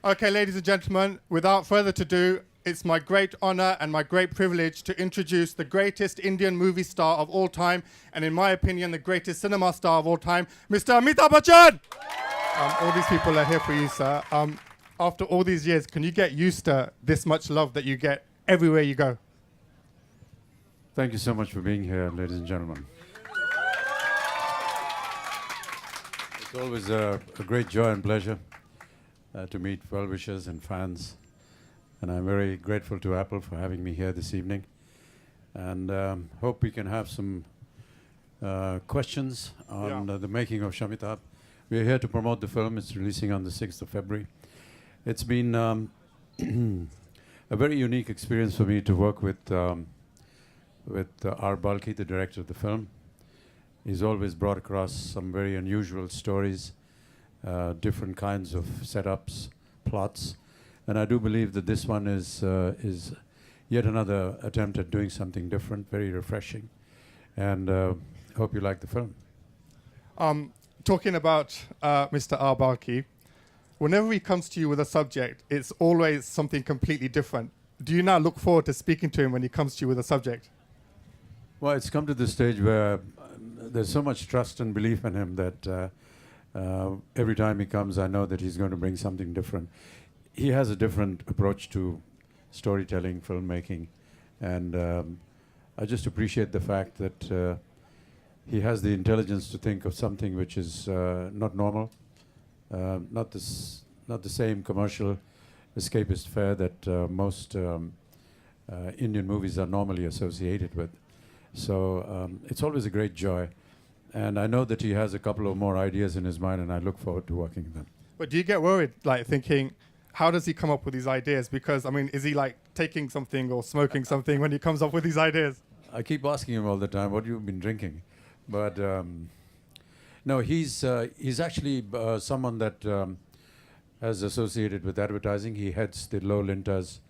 Okay, ladies and gentlemen, without further ado, it's my great honor and my great privilege to introduce the greatest Indian movie star of all time, and in my opinion, the greatest cinema star of all time, Mr. Amitabh Bachchan! All these people are here for you, sir. After all these years, can you get used to this much love that you get everywhere you go? Thank you so much for being here, ladies and gentlemen. It's always a great joy and pleasure to meet well-wishers and fans. And I'm very grateful to Apple for having me here this evening. And hope we can have some questions on the making of Shamitabh. We're here to promote the film. It's releasing on the 6th of February. It's been a very unique experience for me to work with R. Balki, the director of the film. He's always brought across some very unusual stories, different kinds of setups, plots, and I do believe that this one is yet another attempt at doing something different, very refreshing, and hope you like the film. Talking about Mr. R. Balki, whenever he comes to you with a subject, it's always something completely different. Do you now look forward to speaking to him when he comes to you with a subject? Well, it's come to the stage where there's so much trust and belief in him that every time he comes, I know that he's going to bring something different. He has a different approach to storytelling, filmmaking, and I just appreciate the fact that he has the intelligence to think of something which is not normal, not the same commercial escapist fare that most Indian movies are normally associated with. So it's always a great joy. And I know that he has a couple of more ideas in his mind, and I look forward to working with them. But do you get worried, like thinking, how does he come up with these ideas? Because, I mean, is he like taking something or smoking something when he comes up with these ideas? I keep asking him all the time, what you've been drinking? But no, he's actually someone that has associated with advertising. He heads the Low Lintas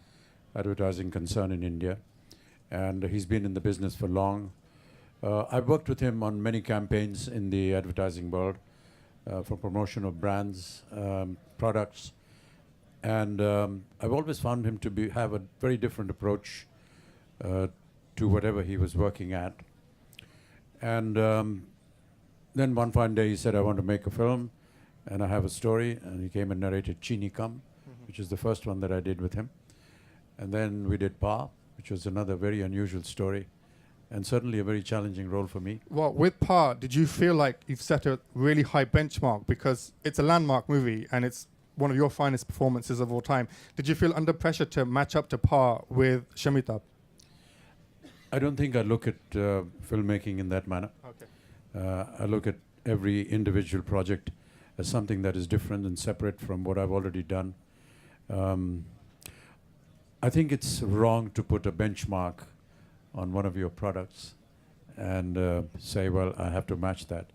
advertising concern in India, and he's been in the business for long. I've worked with him on many campaigns in the advertising world for promotion of brands, products, and I've always found him to have a very different approach to whatever he was working at. And then one fine day he said, I want to make a film and I have a story, and he came and narrated Chini Kam, which is the first one that I did with him. And then we did Pa, which was another very unusual story, and certainly a very challenging role for me. Well, with Pa, did you feel like you've set a really high benchmark? Because it's a landmark movie and it's one of your finest performances of all time. Did you feel under pressure to match up to par with Shamitabh? I don't think I look at filmmaking in that manner. Okay. I look at every individual project as something that is different and separate from what I've already done. I think it's wrong to put a benchmark on one of your products and say, well, I have to match that.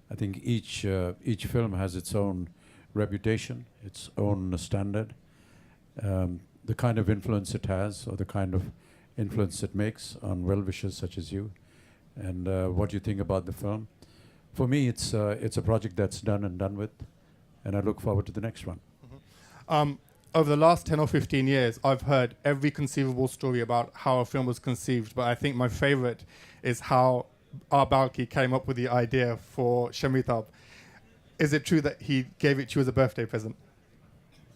I think each film has its own reputation, its own standard, the kind of influence it has, or the kind of influence it makes on well-wishers such as you, and what you think about the film. For me, it's a project that's done and done with, and I look forward to the next one. Over the last 10 or 15 years, I've heard every conceivable story about how a film was conceived, but I think my favorite is how R. Balki came up with the idea for Shamitabh. Is it true that he gave it to you as a birthday present?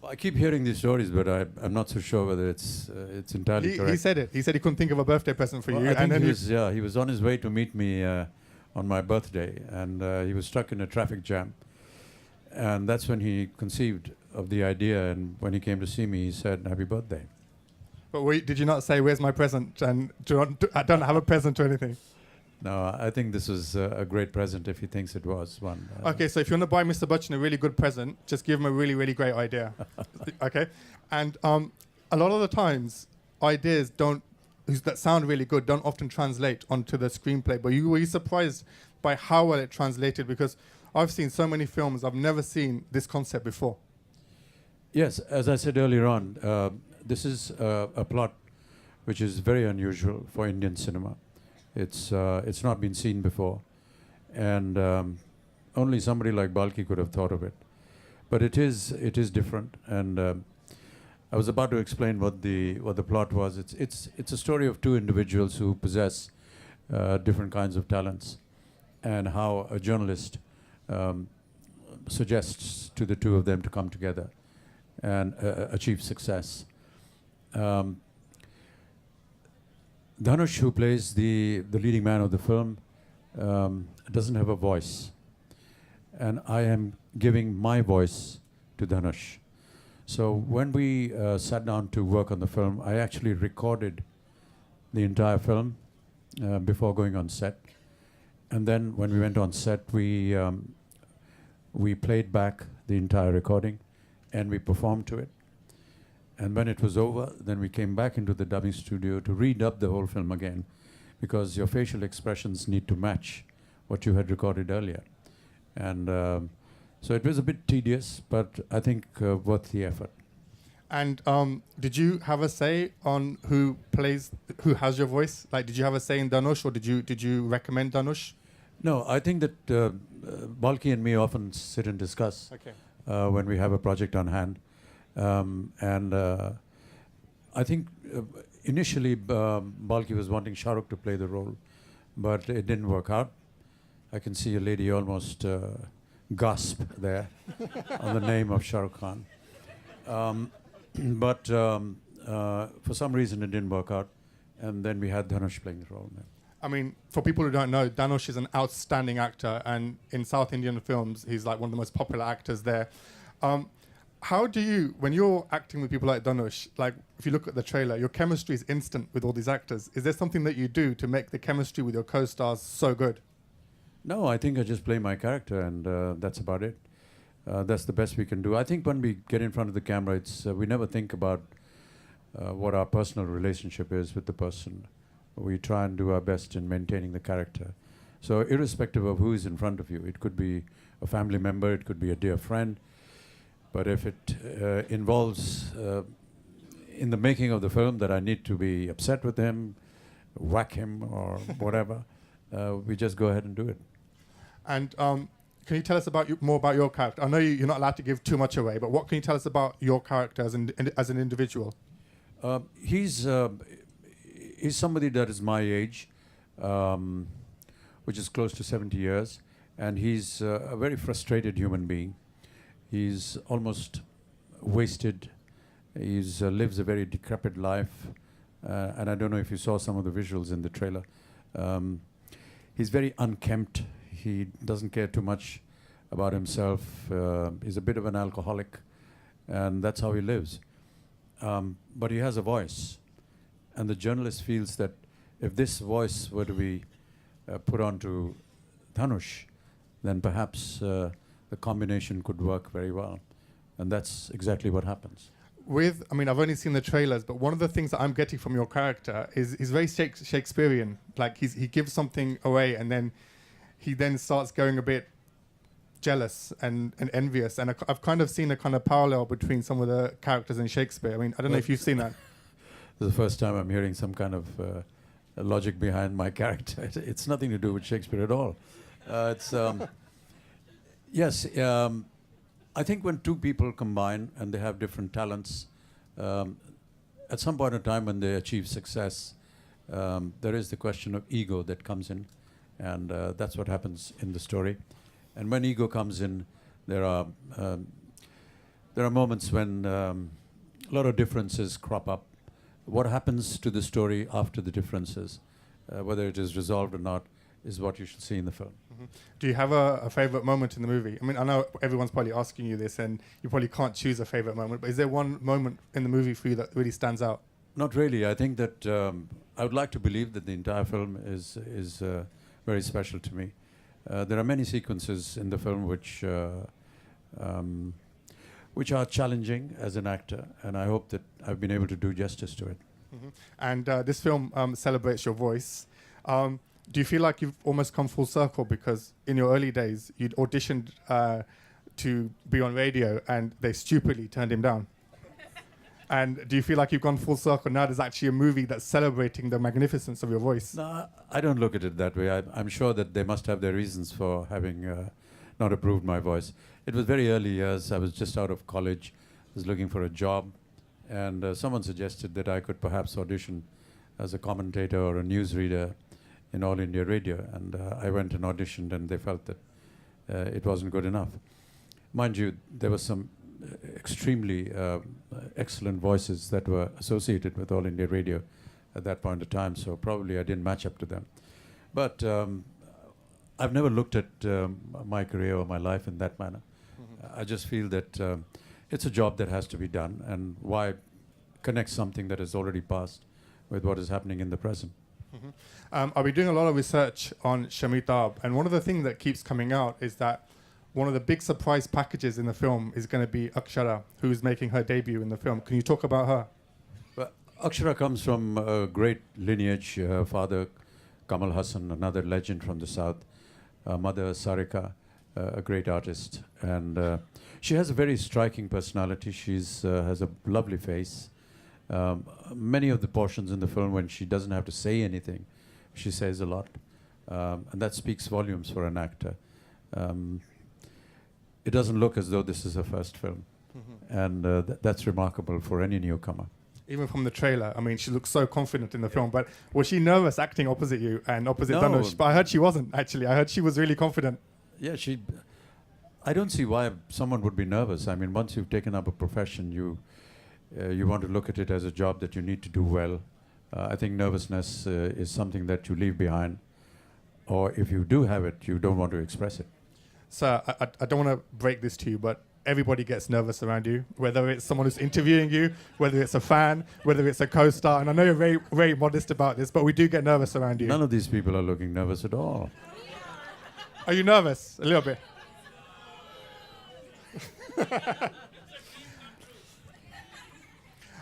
Well, I keep hearing these stories, but I'm not so sure whether it's entirely correct. He said it. He said he couldn't think of a birthday present for Well, you. I think and he was on his way to meet me on my birthday, and he was stuck in a traffic jam. And that's when he conceived of the idea, and when he came to see me, he said, "Happy birthday." But did you not say, "Where's my present?" and I don't have a present or anything? No, I think this was a great present if he thinks it was one. Okay, so if you want to buy Mr. Bachchan a really good present, just give him a really, really great idea. Okay? And a lot of the times, ideas that sound really good don't often translate onto the screenplay. But were you surprised by how well it translated? Because I've seen so many films, I've never seen this concept before. Yes, as I said earlier on, this is a plot which is very unusual for Indian cinema. It's not been seen before, and only somebody like Balki could have thought of it. but it is different. And I was about to explain what the plot was. It's a story of two individuals who possess different kinds of talents, and how a journalist suggests to the two of them to come together and achieve success. Dhanush, who plays the leading man of the film, doesn't have a voice, and I am giving my voice to Dhanush. So when we sat down to work on the film, I actually recorded the entire film before going on set, and then when we went on set, we played back the entire recording, and we performed to it. And when it was over, then we came back into the dubbing studio to redub the whole film again, because your facial expressions need to match what you had recorded earlier. And so it was a bit tedious, but I think worth the effort. And did you have a say on who has your voice? Like, did you have a say in Dhanush, or did you recommend Dhanush? No, I think that Balki and me often sit and discuss when we have a project on hand. And I think initially Balki was wanting Shah Rukh to play the role, but it didn't work out. I can see a lady almost gasp there on the name of Shah Rukh Khan. But for some reason it didn't work out, and then we had Dhanush playing the role. I mean, for people who don't know, Dhanush is an outstanding actor, and in South Indian films, he's like one of the most popular actors there. How do you, when you're acting with people like Dhanush, like if you look at the trailer, your chemistry is instant with all these actors. Is there something that you do to make the chemistry with your co-stars so good? No, I think I just play my character, and that's about it. That's the best we can do. I think when we get in front of the camera, it's we never think about what our personal relationship is with the person. We try and do our best in maintaining the character. So irrespective of who is in front of you, it could be a family member, it could be a dear friend, but if it involves in the making of the film that I need to be upset with him, whack him or whatever, we just go ahead and do it. And can you tell us more about your character? I know you're not allowed to give too much away, but what can you tell us about your character as an individual? He's somebody that is my age, which is close to 70 years, and he's a very frustrated human being. He's almost wasted. He lives a very decrepit life, and I don't know if you saw some of the visuals in the trailer. He's very unkempt. He doesn't care too much about himself. He's a bit of an alcoholic, and that's how he lives. But he has a voice. And the journalist feels that if this voice were to be put onto Dhanush, then perhaps the combination could work very well. And that's exactly what happens. I mean, I've only seen the trailers, but one of the things that I'm getting from your character is he's very Shakespearean. Like he gives something away, and then he starts going a bit jealous and envious. And I've kind of seen a kind of parallel between some of the characters in Shakespeare. I mean, I don't know if you've seen that. This is the first time I'm hearing some kind of logic behind my character. It's nothing to do with Shakespeare at all. Yes, I think when two people combine and they have different talents, at some point in time when they achieve success, there is the question of ego that comes in, and that's what happens in the story. And when ego comes in, there are moments when a lot of differences crop up. What happens to the story after the differences, whether it is resolved or not, is what you should see in the film. Mm-hmm. Do you have a favorite moment in the movie? I mean, I know everyone's probably asking you this, and you probably can't choose a favorite moment, but is there one moment in the movie for you that really stands out? Not really. I think that I would like to believe that the entire film is very special to me. There are many sequences in the film which are challenging as an actor, and I hope that I've been able to do justice to it. Mm-hmm. And this film celebrates your voice. Do you feel like you've almost come full circle, because in your early days you'd auditioned to be on radio and they stupidly turned him down? And do you feel like you've gone full circle now? There's actually a movie that's celebrating the magnificence of your voice. No, I don't look at it that way. I'm sure that they must have their reasons for having not approved my voice. It was very early years. I was just out of college, was looking for a job, and someone suggested that I could perhaps audition as a commentator or a newsreader in All India Radio, and I went and auditioned, and they felt that it wasn't good enough. Mind you, there were some extremely excellent voices that were associated with All India Radio at that point of time, so probably I didn't match up to them. But I've never looked at my career or my life in that manner. I just feel that it's a job that has to be done, and why connect something that has already passed with what is happening in the present. I'll be doing a lot of research on Shamitabh, and one of the things that keeps coming out is that one of the big surprise packages in the film is going to be Akshara, who's making her debut in the film. Can you talk about her? Well, Akshara comes from a great lineage. Her father, Kamal Hassan, another legend from the south. Mother, Sarika, a great artist. And she has a very striking personality. She has a lovely face. Many of the portions in the film when she doesn't have to say anything, she says a lot. And that speaks volumes for an actor. It doesn't look as though this is her first film. And that's remarkable for any newcomer. Even from the trailer, I mean, she looks so confident in the film, but was she nervous acting opposite you and opposite No. Dhanush? But I heard she wasn't, actually. I heard she was really confident. Yeah, I don't see why someone would be nervous. I mean, once you've taken up a profession, you want to look at it as a job that you need to do well. I think nervousness is something that you leave behind, or if you do have it, you don't want to express it. Sir, I don't want to break this to you, but everybody gets nervous around you, whether it's someone who's interviewing you, whether it's a fan, whether it's a co-star. And I know you're very, very modest about this, but we do get nervous around you. None of these people are looking nervous at all. Are you nervous? A little bit.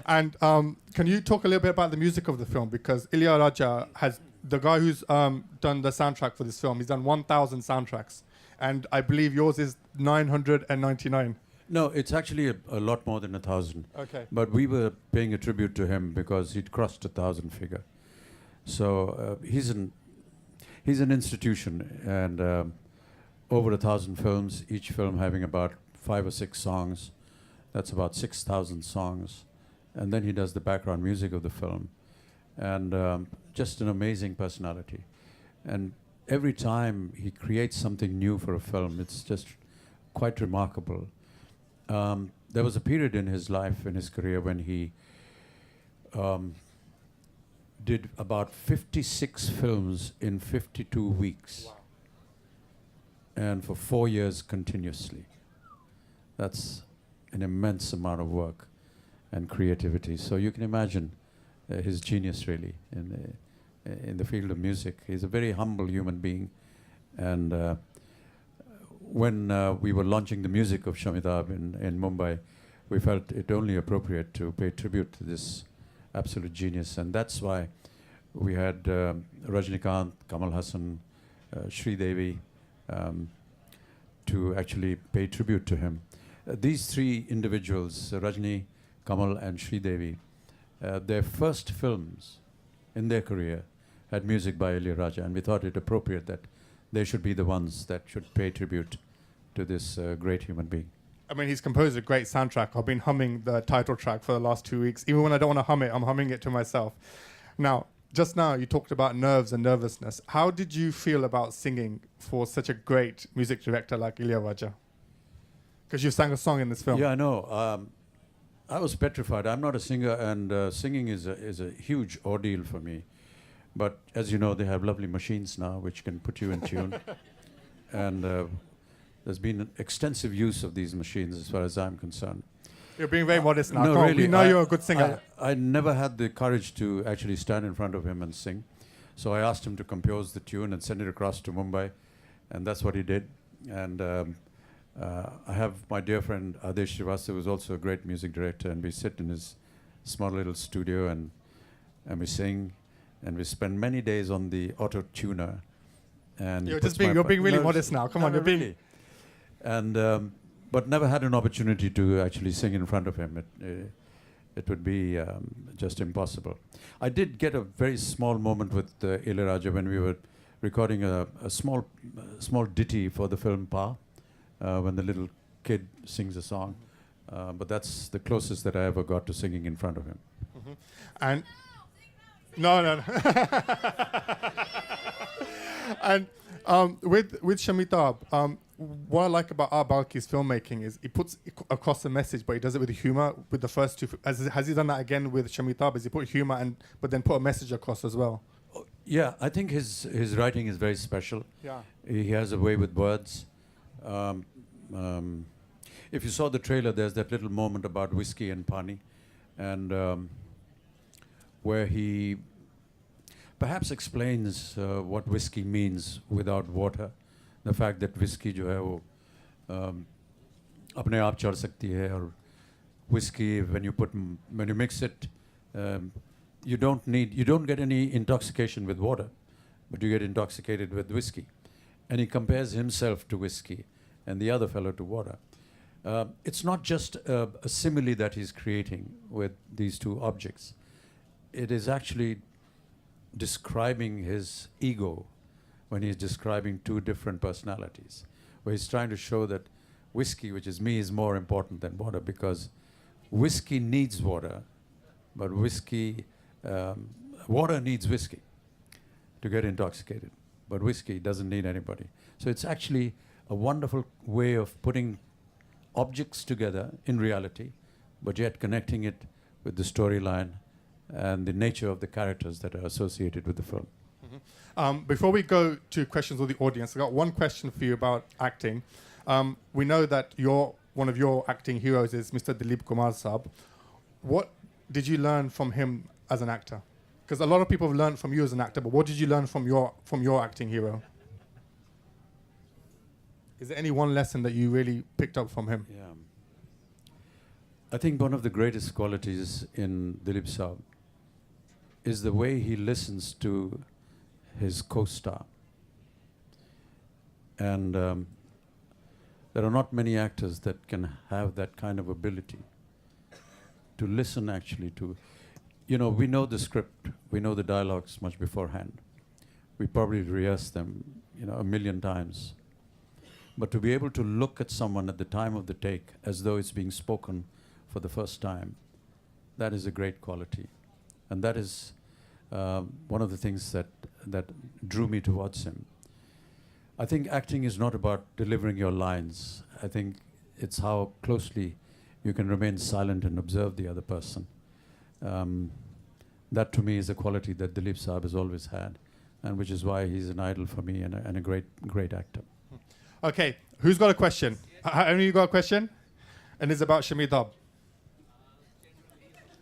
And can you talk a little bit about the music of the film? Because Ilya Raja has, the guy who's done the soundtrack for this film, he's done 1,000 soundtracks. And I believe yours is 999. No, it's actually a lot more than 1,000. Okay. But we were paying a tribute to him because he'd crossed 1,000 figure. So he's an institution, and over 1,000 films, each film having about 5 or 6 songs. That's about 6,000 songs. And then he does the background music of the film. And just an amazing personality. And every time he creates something new for a film, it's just quite remarkable. There was a period in his life, in his career, when he did about 56 films in 52 weeks. Wow. And for 4 years continuously. That's an immense amount of work and creativity. So you can imagine his genius, really, in the field of music. He's a very humble human being. And when we were launching the music of Shamitabh in Mumbai, we felt it only appropriate to pay tribute to this absolute genius. And that's why we had Rajnikant, Kamal Hassan, Sridevi, to actually pay tribute to him. These 3 individuals, Rajni, Kamal and Sridevi, their first films in their career had music by Ilya Raja, and we thought it appropriate that they should be the ones that should pay tribute to this great human being. I mean, he's composed a great soundtrack. I've been humming the title track for the last 2 weeks. Even when I don't want to hum it, I'm humming it to myself. Now, just now you talked about nerves and nervousness. How did you feel about singing for such a great music director like Ilya Raja? Because you sang a song in this film. Yeah, I know. I was petrified. I'm not a singer, and singing is a huge ordeal for me. But as you know, they have lovely machines now which can put you in tune. And there's been an extensive use of these machines as far as I'm concerned. You're being very modest now. No, Come on, really, we know you're a good singer. I never had the courage to actually stand in front of him and sing. So I asked him to compose the tune and send it across to Mumbai. And that's what he did. And I have my dear friend Adesh Srivastava, who's also a great music director, and we sit in his small little studio and we sing, and we spend many days on the auto tuner. And You're being really modest now. Come on, you're being. Really. And but never had an opportunity to actually sing in front of him. It would be just impossible. I did get a very small moment with Ilya Raja when we were recording a small ditty for the film Pa. when the little kid sings a song. But that's the closest that I ever got to singing in front of him. And no. And with Shamitabh, what I like about Art Balki's filmmaking is he puts across the message, but he does it with humor. With the first two, has he done that again with Shamitabh? Has he put humor but then put a message across as well? Yeah, I think his writing is very special. Yeah. He has a way with words. If you saw the trailer, there's that little moment about whiskey and pani, and where he perhaps explains what whiskey means without water. The fact that whiskey जो है वो अपने आप चढ़ सकती है, और whiskey when you mix it, you don't get any intoxication with water, but you get intoxicated with whiskey. And he compares himself to whiskey and the other fellow to water. It's not just a simile that he's creating with these two objects. It is actually describing his ego when he's describing two different personalities, where he's trying to show that whiskey, which is me, is more important than water, because whiskey needs water, but water needs whiskey to get intoxicated, but whiskey doesn't need anybody. So it's actually a wonderful way of putting objects together in reality, but yet connecting it with the storyline and the nature of the characters that are associated with the film. Before we go to questions of the audience, I got one question for you about acting. We know that one of your acting heroes is Mr. Dilip Kumar Saab. What did you learn from him as an actor? Because a lot of people have learned from you as an actor, but what did you learn from your acting hero? Is there any one lesson that you really picked up from him? Yeah. I think one of the greatest qualities in Dilip Saab is the way he listens to his co-star. And there are not many actors that can have that kind of ability to listen actually to, we know the script, we know the dialogues much beforehand. We probably rehearse them, a million times. But to be able to look at someone at the time of the take as though it's being spoken for the first time, that is a great quality. And that is one of the things that drew me towards him. I think acting is not about delivering your lines. I think it's how closely you can remain silent and observe the other person. That to me is a quality that Dilip Saab has always had, and which is why he's an idol for me and a great actor. Okay, who's got a question? Only you got a question? And it's about Shamitabh.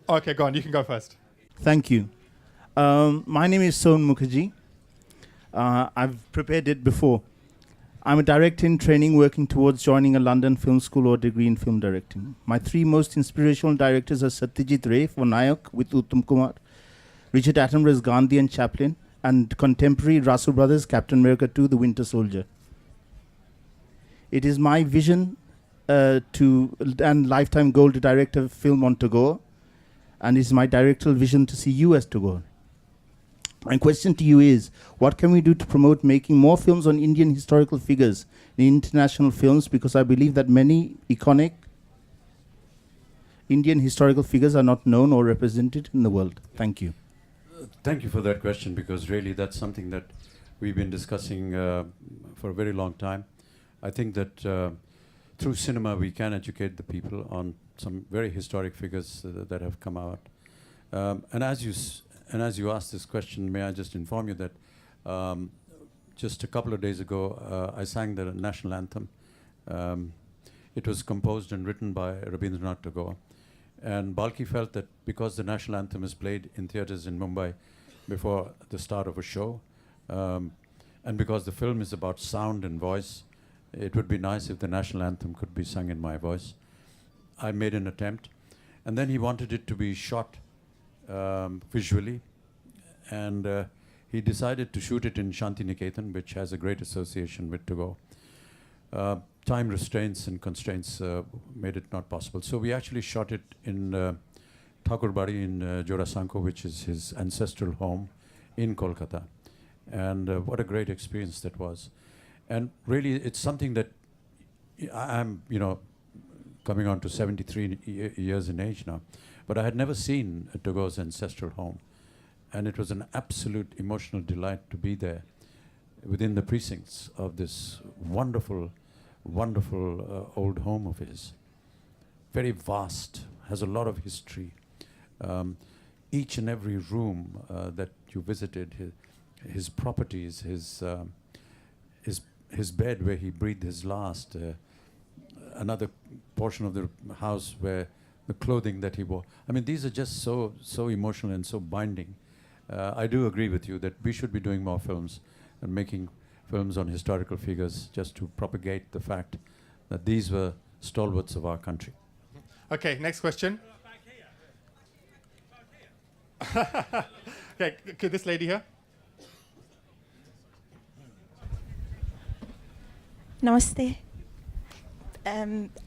Okay, go on, you can go first. Thank you. My name is Son Mukherjee. I've prepared it before. I'm a director in training working towards joining a London film school or degree in film directing. My three most inspirational directors are Satyajit Ray for Nayak with Uttam Kumar, Richard Attenborough's Gandhi and Chaplin, and contemporary Rasu Brothers' Captain America 2, The Winter Soldier. It is my vision and lifetime goal to direct a film on Tagore, and it's my directorial vision to see you as Tagore. My question to you is, what can we do to promote making more films on Indian historical figures in international films? Because I believe that many iconic Indian historical figures are not known or represented in the world. Thank you. Thank you for that question, because really that's something that we've been discussing for a very long time. I think that through cinema we can educate the people on some very historic figures that have come out. And as you asked this question, may I just inform you that just a couple of days ago I sang the national anthem. It was composed and written by Rabindranath Tagore. And Balki felt that because the national anthem is played in theatres in Mumbai before the start of a show, and because the film is about sound and voice, it would be nice if the national anthem could be sung in my voice. I made an attempt. And then he wanted it to be shot visually. And he decided to shoot it in Shantiniketan, which has a great association with Tagore. Time restraints and constraints made it not possible. So we actually shot it in Thakurbadi in Jorasanko, which is his ancestral home in Kolkata. And what a great experience that was. And really, it's something that I'm, coming on to 73 years in age now, but I had never seen Tagore's ancestral home. And it was an absolute emotional delight to be there within the precincts of this wonderful, wonderful old home of his. Very vast, has a lot of history. Each and every room that you visited, his properties, his bed where he breathed his last, another portion of the house where the clothing that he wore. I mean, these are just so emotional and so binding. I do agree with you that we should be doing more films and making films on historical figures just to propagate the fact that these were stalwarts of our country. Okay, next question. Okay, this lady here. Namaste.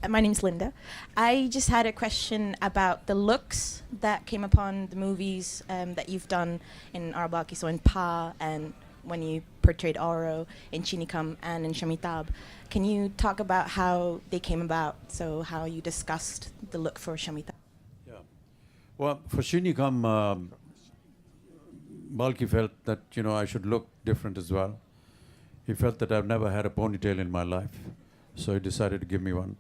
My name's Linda. I just had a question about the looks that came upon the movies that you've done in Arabaki, so in Pa and when you portrayed Oro, in Chinikam and in Shamitabh. Can you talk about how they came about, so how you discussed the look for Shamitabh? Yeah. Well, for Shinikam, Balki felt that, I should look different as well. He felt that I've never had a ponytail in my life, so he decided to give me one.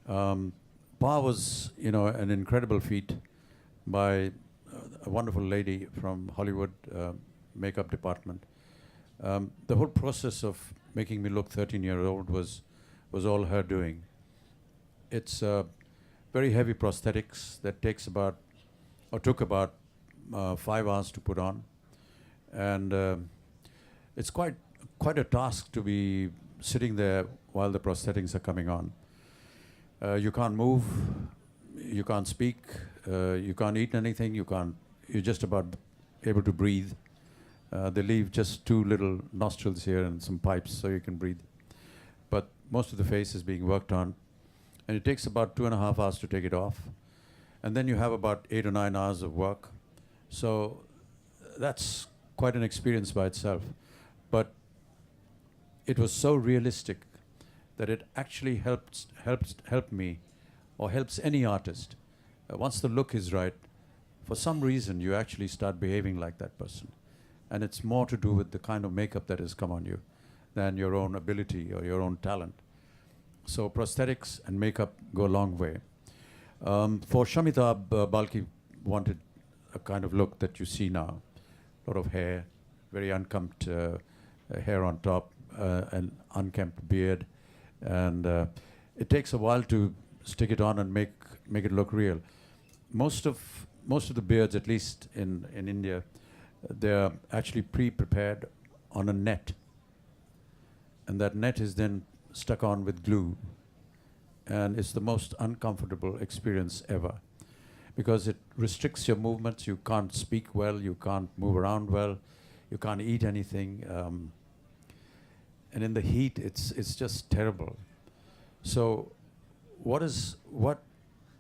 Pa was, an incredible feat by a wonderful lady from Hollywood makeup department. The whole process of making me look 13-year-old was all her doing. It's very heavy prosthetics that took about 5 hours to put on, and it's quite a task to be sitting there while the prosthetics are coming on. You can't move, you can't speak, you can't eat anything, you're just about able to breathe. They leave just 2 little nostrils here and some pipes so you can breathe. But most of the face is being worked on, and it takes about 2.5 hours to take it off. And then you have about 8 or 9 hours of work. So that's quite an experience by itself. But it was so realistic that it actually helped me, or helps any artist. Once the look is right, for some reason you actually start behaving like that person. And it's more to do with the kind of makeup that has come on you than your own ability or your own talent. So prosthetics and makeup go a long way. For Shamitabh, Balki wanted a kind of look that you see now. A lot of hair, very unkempt hair on top, an unkempt beard. And it takes a while to stick it on and make it look real. Most of the beards, at least in India, they're actually pre-prepared on a net. And that net is then stuck on with glue. And it's the most uncomfortable experience ever, because it restricts your movements. You can't speak well, you can't move around well, you can't eat anything. And in the heat, it's just terrible. So what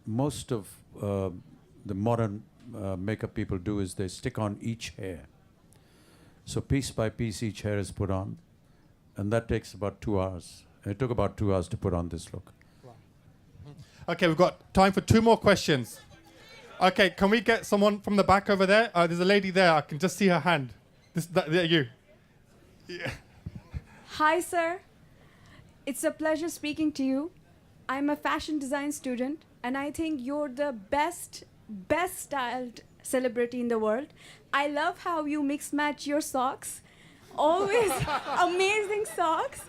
most of the modern makeup people do is they stick on each hair. So piece by piece, each hair is put on, and that takes about 2 hours. It took about 2 hours to put on this look. Wow. Okay, we've got time for 2 more questions. Okay, can we get someone from the back over there? There's a lady there. I can just see her hand. You. Yeah. Hi, sir. It's a pleasure speaking to you. I'm a fashion design student, and I think you're the best styled celebrity in the world. I love how you mix match your socks. Always amazing socks.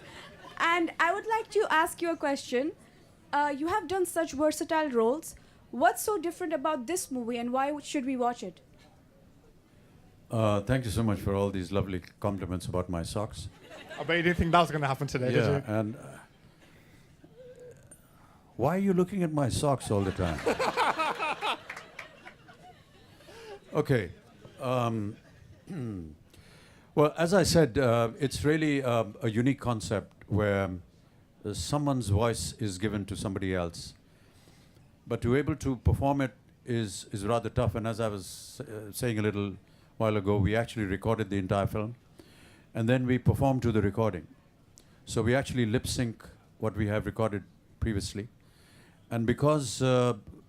And I would like to ask you a question. You have done such versatile roles. What's so different about this movie, and why should we watch it? Thank you so much for all these lovely compliments about my socks. I bet you didn't think that was going to happen today, did you? And why are you looking at my socks all the time? Okay. Well, as I said, it's really a unique concept where someone's voice is given to somebody else. But to be able to perform it is rather tough. And as I was saying a little while ago, we actually recorded the entire film, and then we performed to the recording. So we actually lip sync what we have recorded previously. And because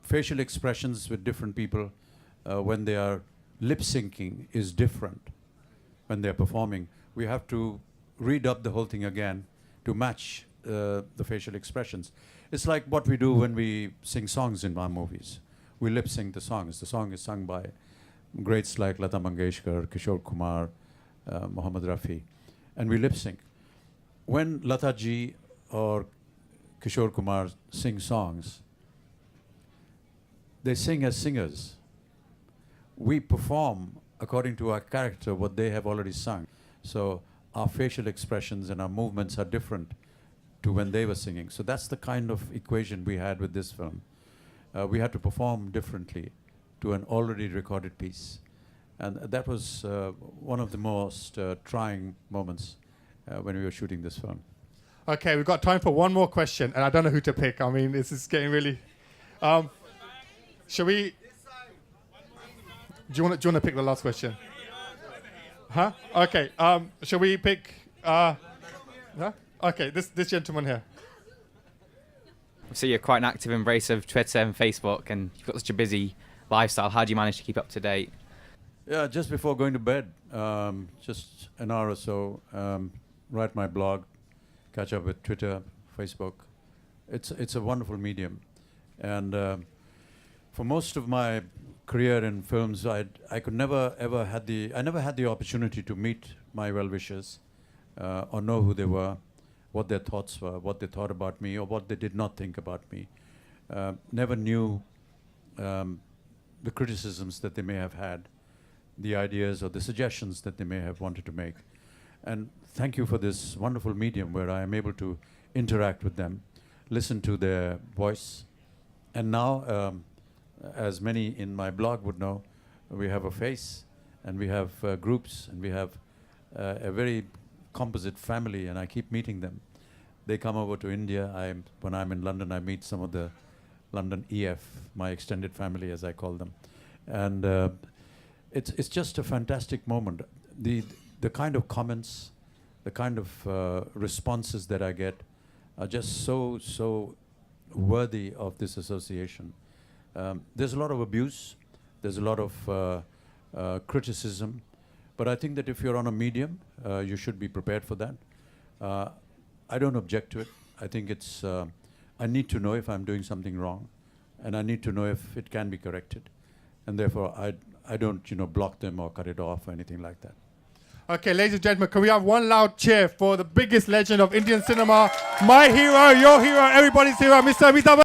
facial expressions with different people when they are lip syncing is different when they're performing, we have to redub the whole thing again to match the facial expressions. It's like what we do when we sing songs in our movies. We lip sync the songs. The song is sung by greats like Lata Mangeshkar, Kishore Kumar, Mohammed Rafi, and we lip sync. When Lata ji or Kishore Kumar sing songs, they sing as singers. We perform according to our character what they have already sung. So our facial expressions and our movements are different to when they were singing. So that's the kind of equation we had with this film. We had to perform differently to an already recorded piece. And that was one of the most trying moments when we were shooting this film. Okay, we've got time for one more question, and I don't know who to pick. I mean, this is getting really... shall we... Do you want to pick the last question? Huh? Okay. Shall we pick... huh? Okay, this gentleman here. So you're quite an active embracer of Twitter and Facebook, and you've got such a busy lifestyle. How do you manage to keep up to date? Yeah, just before going to bed, just an hour or so, write my blog, catch up with Twitter, Facebook. It's a wonderful medium. And for most of my career in films, I never had the opportunity to meet my well-wishers or know who they were, what their thoughts were, what they thought about me, or what they did not think about me. Never knew the criticisms that they may have had, the ideas or the suggestions that they may have wanted to make. And thank you for this wonderful medium where I am able to interact with them, listen to their voice. And now, as many in my blog would know, we have a face, and we have groups, and we have a very composite family, and I keep meeting them. They come over to India. When I'm in London, I meet some of the London EF, my extended family, as I call them. And it's just a fantastic moment. The kind of comments, the kind of responses that I get are just so worthy of this association. There's a lot of abuse, there's a lot of criticism, but I think that if you're on a medium, you should be prepared for that. I don't object to it. I think it's, I need to know if I'm doing something wrong, and I need to know if it can be corrected. And therefore, I don't, block them or cut it off or anything like that. Okay, ladies and gentlemen, can we have one loud cheer for the biggest legend of Indian cinema, my hero, your hero, everybody's hero, Mr. Amitabh?